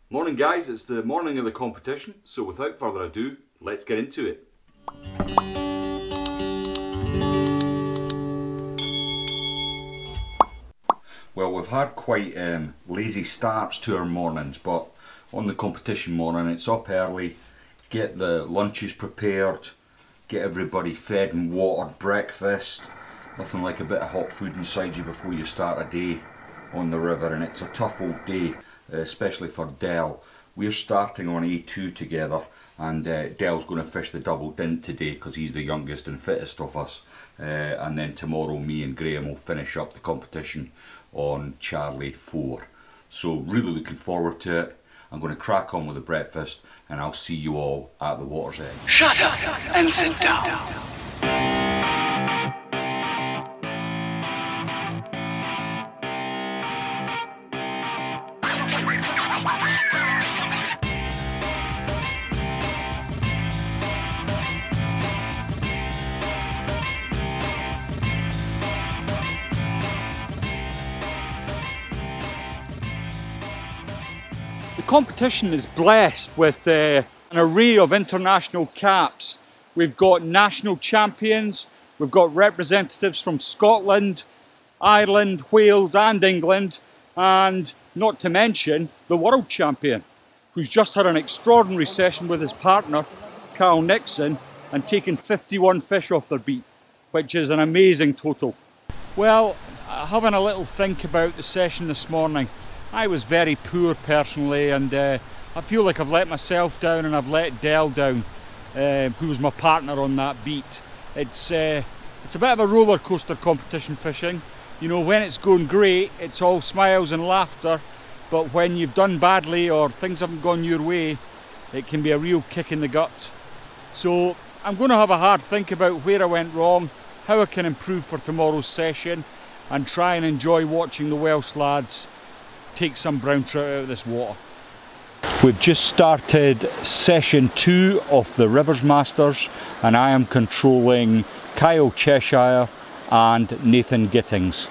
Morning guys, it's the morning of the competition, so without further ado, let's get into it. Well, we've had quite lazy starts to our mornings, but on the competition morning it's up early, get the lunches prepared, get everybody fed and watered, breakfast. Nothing like a bit of hot food inside you before you start a day on the river, and it's a tough old day, especially for Del. We're starting on A2 together, and Del's going to fish the double dint today because he's the youngest and fittest of us, and then tomorrow me and Graham will finish up the competition on Charlie 4. So really looking forward to it. I'm going to crack on with the breakfast and I'll see you all at the water's edge. Shut up and sit down. The competition is blessed with an array of international caps. We've got national champions, we've got representatives from Scotland, Ireland, Wales and England, and not to mention the world champion, who's just had an extraordinary session with his partner, Nixon, and taken 51 fish off their beat, which is an amazing total. Well, having a little think about the session this morning, I was very poor personally, and I feel like I've let myself down and I've let Del down, who was my partner on that beat. It's a bit of a roller coaster competition fishing. You know, when it's going great, it's all smiles and laughter, but when you've done badly or things haven't gone your way, it can be a real kick in the guts. So I'm going to have a hard think about where I went wrong, how I can improve for tomorrow's session, and try and enjoy watching the Welsh lads take some brown trout out of this water. We've just started session 2 of the Rivers Masters, and I am controlling Kyle Cheshire and Nathan Gittings.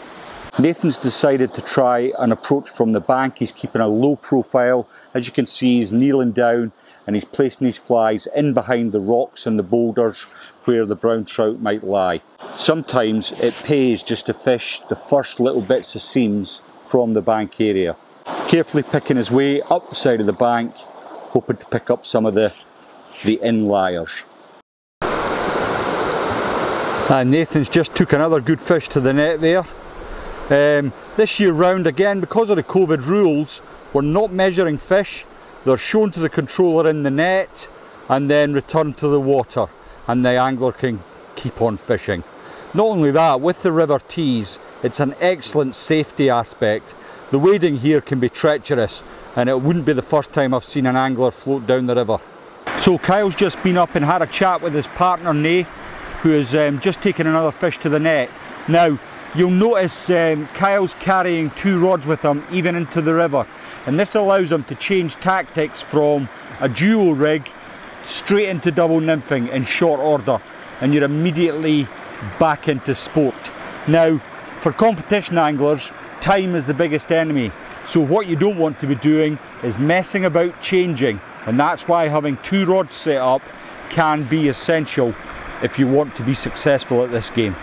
Nathan's decided to try an approach from the bank. He's keeping a low profile. As you can see, he's kneeling down and he's placing his flies in behind the rocks and the boulders where the brown trout might lie. Sometimes it pays just to fish the first little bits of seams from the bank area. Carefully picking his way up the side of the bank, hoping to pick up some of the inliers. And Nathan's just took another good fish to the net there. This year round again, because of the COVID rules, we're not measuring fish. They're shown to the controller in the net and then returned to the water, and the angler can keep on fishing. Not only that, with the river tees, it's an excellent safety aspect. The wading here can be treacherous, and it wouldn't be the first time I've seen an angler float down the river. So Kyle's just been up and had a chat with his partner Nath, who has just taken another fish to the net. Now, you'll notice Kyle's carrying 2 rods with him even into the river, and this allows him to change tactics from a duo rig straight into double nymphing in short order, and you're immediately back into sport. Now, for competition anglers, time is the biggest enemy, so what you don't want to be doing is messing about changing, and that's why having 2 rods set up can be essential if you want to be successful at this game.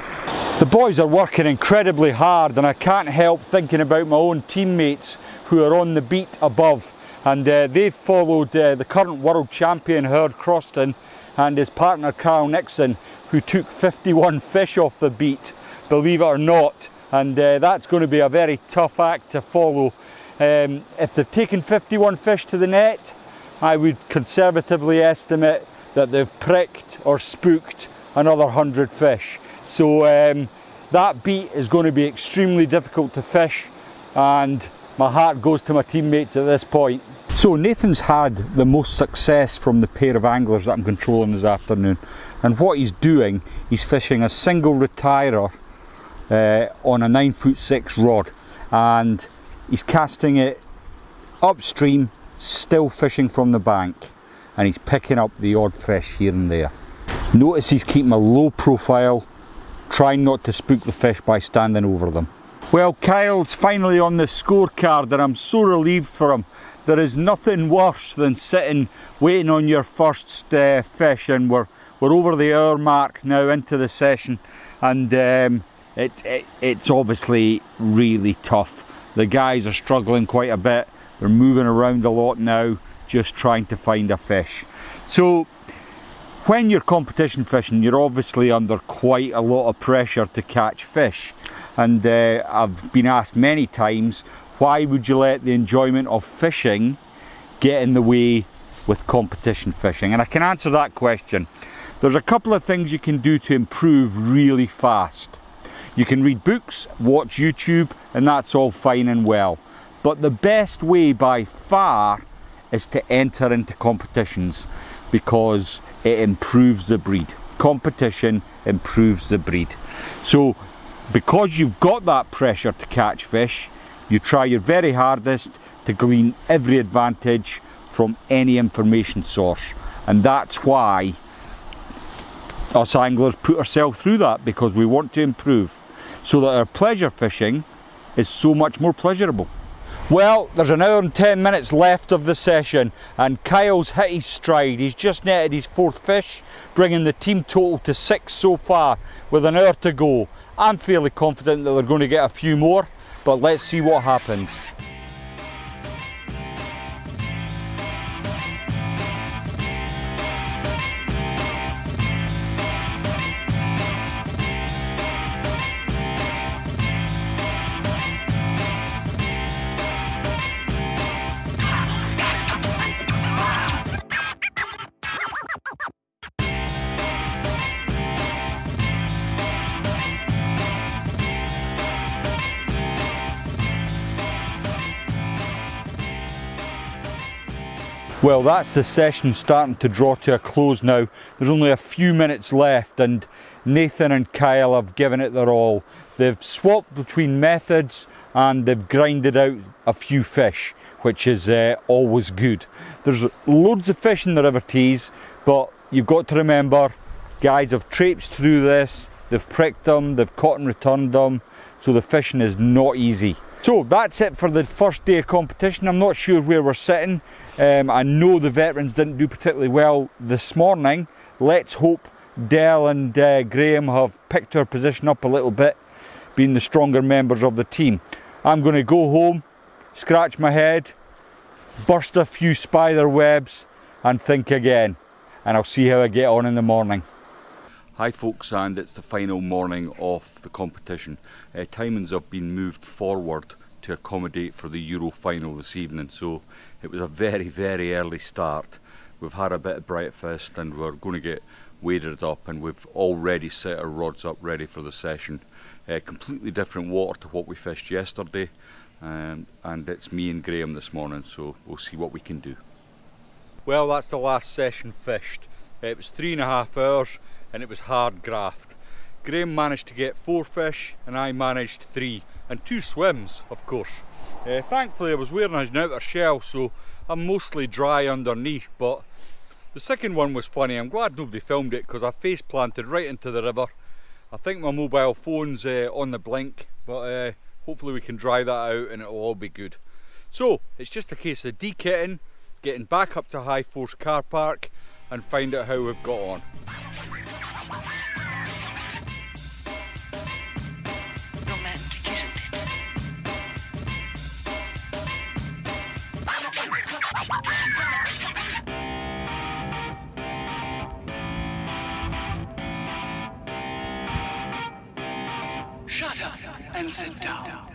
The boys are working incredibly hard, and I can't help thinking about my own teammates who are on the beat above, and they've followed the current world champion Croston and his partner Nixon, who took 51 fish off the beat, believe it or not. And that's going to be a very tough act to follow. If they've taken 51 fish to the net, I would conservatively estimate that they've pricked or spooked another 100 fish. So that beat is going to be extremely difficult to fish, and my heart goes to my teammates at this point. So Nathan's had the most success from the pair of anglers that I'm controlling this afternoon, and what he's doing, he's fishing a single retirer on a 9'6" rod, and he's casting it upstream, still fishing from the bank, and he's picking up the odd fish here and there. Notice he's keeping a low profile, trying not to spook the fish by standing over them. Well, Kyle's finally on the scorecard and I'm so relieved for him. There is nothing worse than sitting waiting on your first fish, and we're over the hour mark now into the session, and it's obviously really tough. The guys are struggling quite a bit. They're moving around a lot now, just trying to find a fish. So when you're competition fishing, you're obviously under quite a lot of pressure to catch fish. And I've been asked many times, why would you let the enjoyment of fishing get in the way with competition fishing? And I can answer that question. There's a couple of things you can do to improve really fast. You can read books, watch YouTube, and that's all fine and well. But the best way by far is to enter into competitions, because it improves the breed. Competition improves the breed. So because you've got that pressure to catch fish, you try your very hardest to glean every advantage from any information source. And that's why us anglers put ourselves through that, because we want to improve, so that our pleasure fishing is so much more pleasurable. Well, there's an hour and 10 minutes left of the session, and Kyle's hit his stride. He's just netted his 4th fish, bringing the team total to 6 so far, with an hour to go. I'm fairly confident that they're going to get a few more, but let's see what happens. Well, that's the session starting to draw to a close now. There's only a few minutes left, and Nathan and Kyle have given it their all. They've swapped between methods and they've grinded out a few fish, which is always good. There's loads of fish in the River Tees, but you've got to remember, guys have traipsed through this, they've pricked them, they've caught and returned them, so the fishing is not easy. So that's it for the first day of competition. I'm not sure where we're sitting. I know the veterans didn't do particularly well this morning. Let's hope Dell and Graham have picked our position up a little bit, being the stronger members of the team. I'm going to go home, scratch my head, burst a few spider webs and think again, and I'll see how I get on in the morning. Hi folks, and it's the final morning of the competition. Timings have been moved forward to accommodate for the Euro final this evening, so it was a very early start. We've had a bit of breakfast and we're going to get waded up, and we've already set our rods up ready for the session. Completely different water to what we fished yesterday, and it's me and Graham this morning, so we'll see what we can do. Well, that's the last session fished. It was 3.5 hours and it was hard graft. Graham managed to get 4 fish and I managed 3, and 2 swims, of course. Thankfully I was wearing an outer shell, so I'm mostly dry underneath, but the second one was funny. I'm glad nobody filmed it, because I face planted right into the river. I think my mobile phone's on the blink, but hopefully we can dry that out and it'll all be good. So it's just a case of de-kitting, getting back up to High Force car park and find out how we've got on. Shut up and sit down.